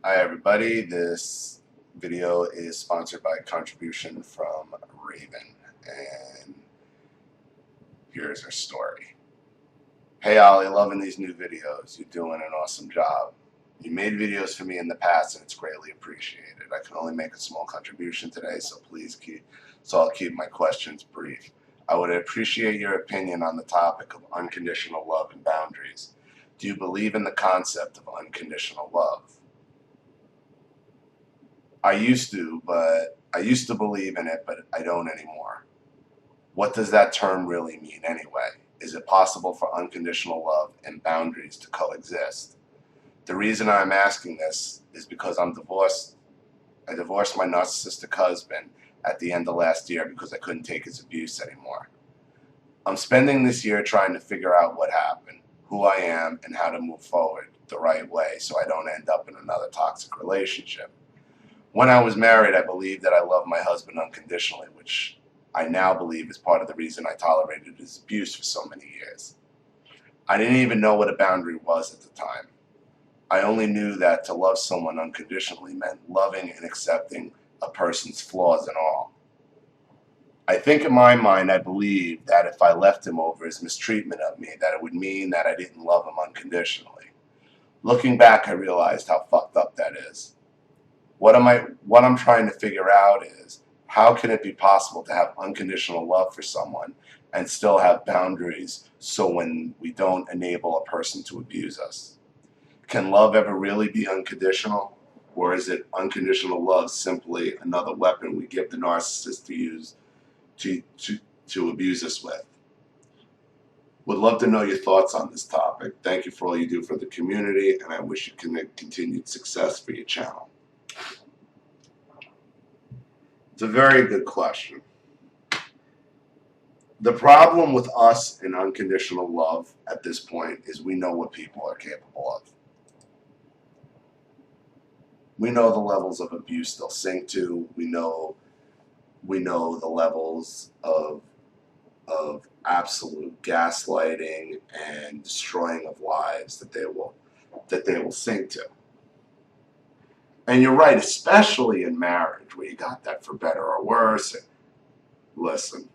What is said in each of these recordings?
Hi everybody, this video is sponsored by a contribution from Raven, and here's her story. Hey Ollie, loving these new videos. You're doing an awesome job. You made videos for me in the past and it's greatly appreciated. I can only make a small contribution today, so I'll keep my questions brief. I would appreciate your opinion on the topic of unconditional love and boundaries. Do you believe in the concept of unconditional love? I used to believe in it, but I don't anymore. What does that term really mean anyway? Is it possible for unconditional love and boundaries to coexist? The reason I'm asking this is because I'm divorced. I divorced my narcissistic husband at the end of last year because I couldn't take his abuse anymore. I'm spending this year trying to figure out what happened, who I am, and how to move forward the right way so I don't end up in another toxic relationship. When I was married, I believed that I loved my husband unconditionally, which I now believe is part of the reason I tolerated his abuse for so many years. I didn't even know what a boundary was at the time. I only knew that to love someone unconditionally meant loving and accepting a person's flaws and all. I think in my mind, I believed that if I left him over his mistreatment of me, that it would mean that I didn't love him unconditionally. Looking back, I realized how fucked up that is. What I'm trying to figure out is, how can it be possible to have unconditional love for someone and still have boundaries so when we don't enable a person to abuse us? Can love ever really be unconditional? Or is it unconditional love simply another weapon we give the narcissist to use to abuse us with? Would love to know your thoughts on this topic. Thank you for all you do for the community, and I wish you continued success for your channel. It's a very good question. The problem with us in unconditional love at this point is we know what people are capable of. We know the levels of abuse they'll sink to. We know the levels of absolute gaslighting and destroying of lives that they will sink to. And you're right, especially in marriage, where you got that for better or worse. Listen,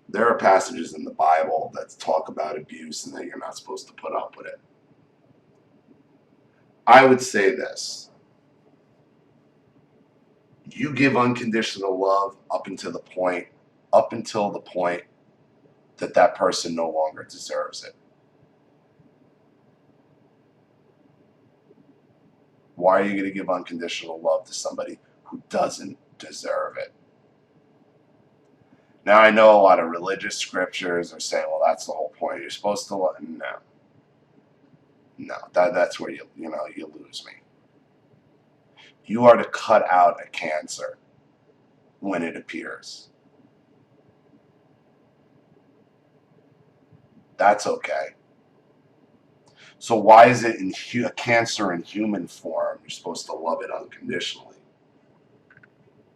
there are passages in the Bible that talk about abuse and that you're not supposed to put up with it. I would say this. You give unconditional love up until the point that that person no longer deserves it. Why are you going to give unconditional love to somebody who doesn't deserve it? Now, I know a lot of religious scriptures are saying, well, that's the whole point. You're supposed to love. No, that's where you lose me. You are to cut out a cancer when it appears. That's okay. So why is it in a cancer in human form you're supposed to love it unconditionally?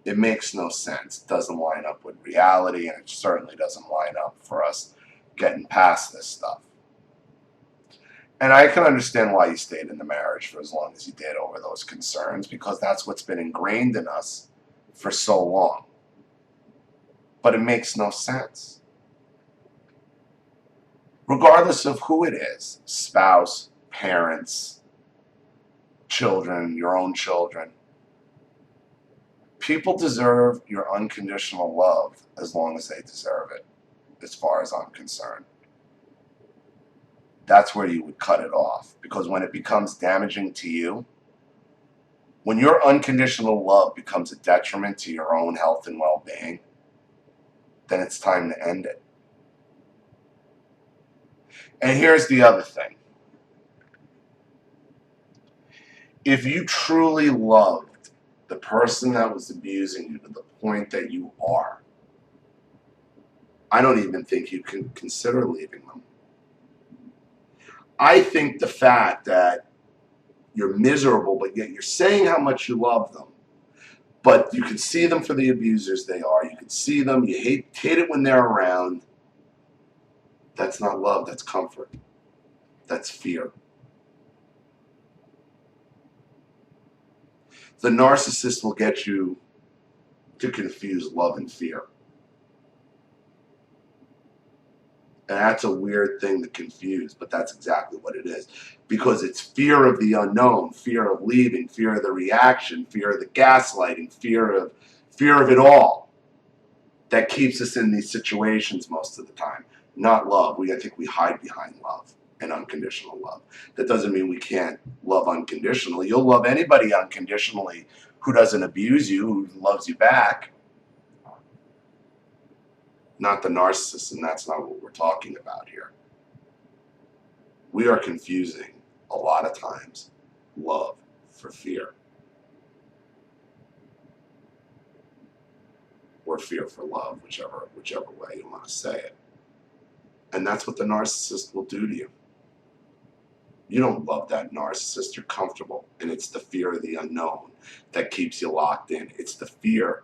It makes no sense. It doesn't line up with reality, and it certainly doesn't line up for us getting past this stuff. And I can understand why you stayed in the marriage for as long as you did over those concerns, because that's what's been ingrained in us for so long. But it makes no sense. Regardless of who it is, spouse, parents, children, your own children, people deserve your unconditional love as long as they deserve it, as far as I'm concerned. That's where you would cut it off, because when it becomes damaging to you, when your unconditional love becomes a detriment to your own health and well-being, then it's time to end it. And here's the other thing. If you truly loved the person that was abusing you to the point that you are, I don't even think you can consider leaving them. I think the fact that you're miserable, but yet you're saying how much you love them, but you can see them for the abusers they are. You can see them. You hate it when they're around. That's not love. That's comfort. That's fear. The narcissist will get you to confuse love and fear. And that's a weird thing to confuse, but that's exactly what it is. Because it's fear of the unknown, fear of leaving, fear of the reaction, fear of the gaslighting, fear of it all that keeps us in these situations most of the time. Not love. I think we hide behind love and unconditional love. That doesn't mean we can't love unconditionally. You'll love anybody unconditionally who doesn't abuse you, who loves you back. Not the narcissist, and that's not what we're talking about here. We are confusing, a lot of times, love for fear. Or fear for love, whichever way you want to say it. And that's what the narcissist will do to you. You don't love that narcissist, you're comfortable. And it's the fear of the unknown that keeps you locked in. It's the fear.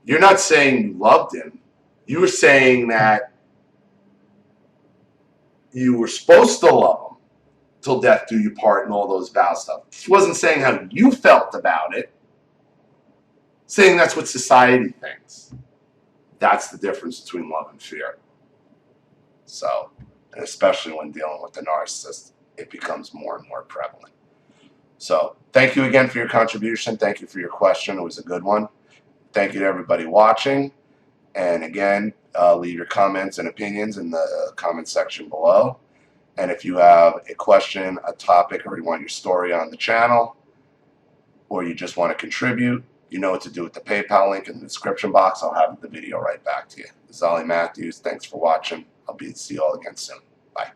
You're not saying you loved him. You were saying that you were supposed to love him till death do you part and all those vow stuff. He wasn't saying how you felt about it. Saying that's what society thinks. That's the difference between love and fear. So, and especially when dealing with the narcissist, it becomes more and more prevalent. So, thank you again for your contribution. Thank you for your question. It was a good one. Thank you to everybody watching. And again, leave your comments and opinions in the comment section below. And if you have a question, a topic, or you want your story on the channel, or you just want to contribute, you know what to do with the PayPal link in the description box. I'll have the video right back to you. This is Ollie Matthews. Thanks for watching. I'll see you all again soon. Bye.